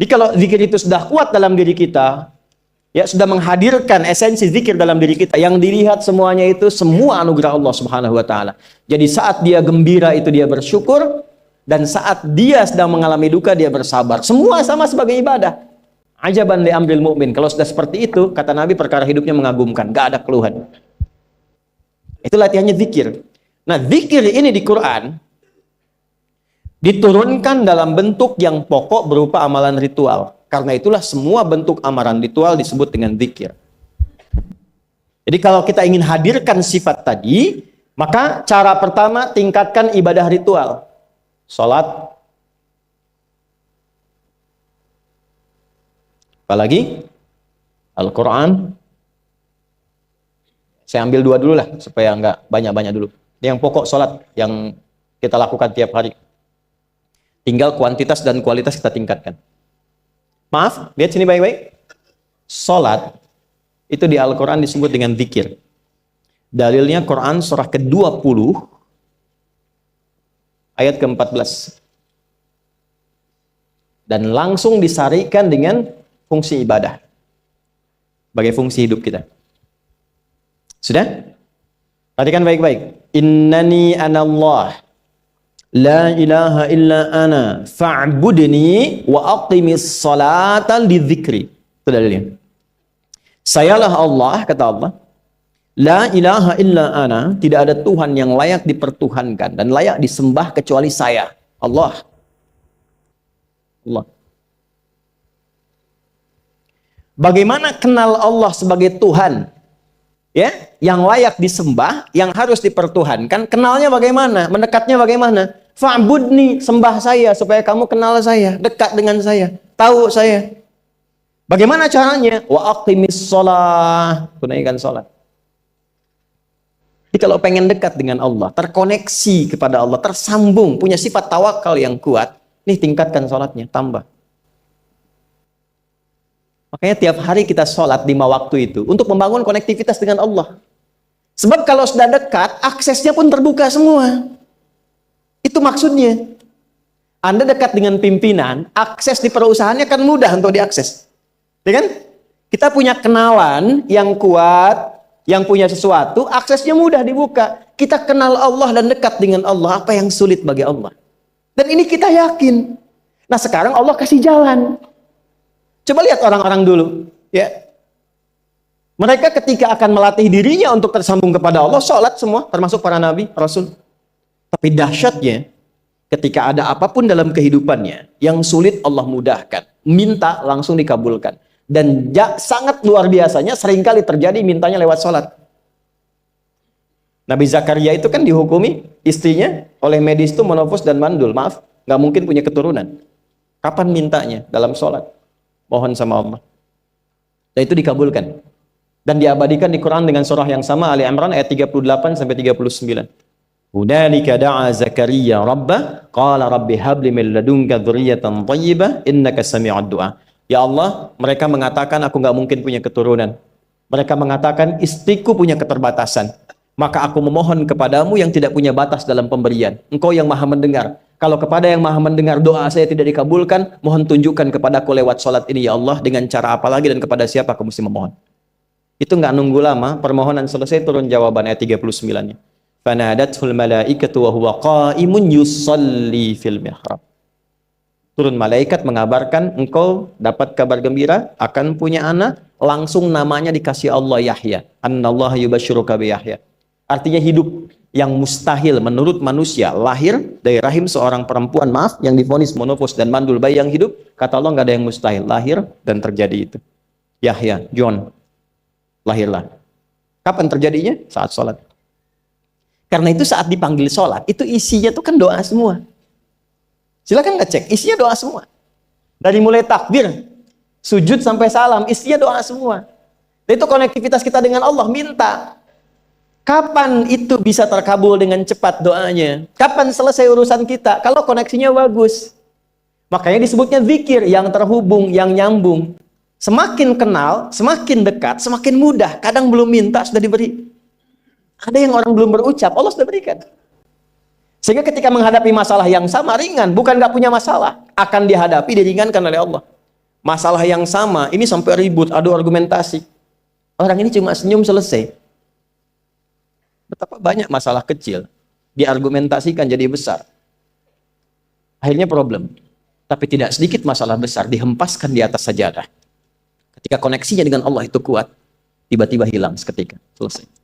Jadi kalau zikir itu sudah kuat dalam diri kita, ya sudah menghadirkan esensi zikir dalam diri kita, yang dilihat semuanya itu semua anugerah Allah Subhanahu wa taala. Jadi saat dia gembira itu dia bersyukur, dan saat dia sedang mengalami duka dia bersabar. Semua sama sebagai ibadah. Ajaban li amril mu'min. Kalau sudah seperti itu, kata Nabi, perkara hidupnya mengagumkan, gak ada keluhan. Itu latihannya zikir. Nah, zikir ini di Quran diturunkan dalam bentuk yang pokok berupa amalan ritual. Karena itulah semua bentuk amalan ritual disebut dengan zikir. Jadi kalau kita ingin hadirkan sifat tadi, maka cara pertama tingkatkan ibadah ritual. Salat. Apalagi? Al-Quran. Saya ambil dua dulu lah, supaya nggak banyak-banyak dulu. Yang pokok salat, yang kita lakukan tiap hari. Tinggal kuantitas dan kualitas kita tingkatkan. Maaf, lihat sini baik-baik. Salat itu di Al-Quran disebut dengan zikir. Dalilnya Quran surah ke-20 ayat ke-14. Dan langsung disarikan dengan fungsi ibadah sebagai fungsi hidup kita. Sudah? Perhatikan baik-baik. Innani anallah la ilaha illa ana fa'budni wa aqimis salata lidzikri. Itu dalilnya. Sayalah Allah, kata Allah. La ilaha illa ana, tidak ada Tuhan yang layak dipertuhankan dan layak disembah kecuali saya, Allah. Allah. Bagaimana kenal Allah sebagai Tuhan? Ya, yang layak disembah, yang harus dipertuhankan, kenalnya bagaimana? Mendekatnya bagaimana? Fa'budni, sembah saya supaya kamu kenal saya, dekat dengan saya, tahu saya. Bagaimana caranya? Wa aqimis shalah, tunaikan salat. Jadi kalau pengen dekat dengan Allah, terkoneksi kepada Allah, tersambung, punya sifat tawakal yang kuat, nih tingkatkan salatnya, tambah. Makanya tiap hari kita sholat 5 waktu itu untuk membangun konektivitas dengan Allah. Sebab kalau sudah dekat, aksesnya pun terbuka semua. Itu maksudnya. Anda dekat dengan pimpinan, akses di perusahaannya kan mudah untuk diakses. Ya kan? Kita punya kenalan yang kuat, yang punya sesuatu, aksesnya mudah dibuka. Kita kenal Allah dan dekat dengan Allah, apa yang sulit bagi Allah. Dan ini kita yakin. Nah sekarang Allah kasih jalan. Coba lihat orang-orang dulu, ya. Mereka ketika akan melatih dirinya untuk tersambung kepada Allah, sholat semua, termasuk para nabi, rasul. Tapi dahsyatnya, ketika ada apapun dalam kehidupannya, yang sulit Allah mudahkan. Minta langsung dikabulkan. Dan sangat luar biasanya, seringkali terjadi mintanya lewat sholat. Nabi Zakaria itu kan dihukumi istrinya oleh medis itu menopause dan mandul. Maaf, nggak mungkin punya keturunan. Kapan mintanya? Dalam sholat. Mohon sama Allah. Dan itu dikabulkan. Dan diabadikan di Quran dengan surah yang sama, Ali Imran ayat 38 sampai 39. Hunalika da'a Zakaria rabbah qala rabbi habli min ladunka dzurriyyatan thayyibah innaka sami'ud du'a. Ya Allah, mereka mengatakan aku nggak mungkin punya keturunan. Mereka mengatakan istriku punya keterbatasan. Maka aku memohon kepadamu yang tidak punya batas dalam pemberian. Engkau yang maha mendengar. Kalau kepada yang maha mendengar doa saya tidak dikabulkan, mohon tunjukkan kepadaku lewat sholat ini ya Allah, dengan cara apa lagi dan kepada siapa aku mesti memohon. Itu nggak nunggu lama, permohonan selesai turun jawaban ayat 39-nya. Fanadathul malaikatu wa huwa qa'imun yusalli fil mihrab. Turun malaikat mengabarkan engkau dapat kabar gembira akan punya anak, langsung namanya dikasih Allah Yahya. Annallaha yubasyiruka bi Yahya. Artinya hidup yang mustahil menurut manusia, lahir dari rahim seorang perempuan, maaf, yang divonis monopause dan mandul, bayi yang hidup, kata Allah nggak ada yang mustahil, lahir dan terjadi itu. Yahya, John, lahirlah. Kapan terjadinya? Saat sholat. Karena itu saat dipanggil sholat, itu isinya tuh kan doa semua. Silakan ngecek, isinya doa semua. Dari mulai takbir, sujud sampai salam, isinya doa semua. Dan itu konektivitas kita dengan Allah, minta. Kapan itu bisa terkabul dengan cepat doanya? Kapan selesai urusan kita? Kalau koneksinya bagus. Makanya disebutnya zikir, yang terhubung, yang nyambung. Semakin kenal, semakin dekat, semakin mudah. Kadang belum minta, sudah diberi. Ada yang orang belum berucap, Allah sudah berikan. Sehingga ketika menghadapi masalah yang sama, ringan. Bukan nggak punya masalah. Akan dihadapi, diringankan oleh Allah. Masalah yang sama, ini sampai ribut, adu argumentasi. Orang ini cuma senyum selesai. Betapa banyak masalah kecil diargumentasikan jadi besar. Akhirnya problem. Tapi tidak sedikit masalah besar dihempaskan di atas sajadah. Ketika koneksinya dengan Allah itu kuat, tiba-tiba hilang seketika. Selesai.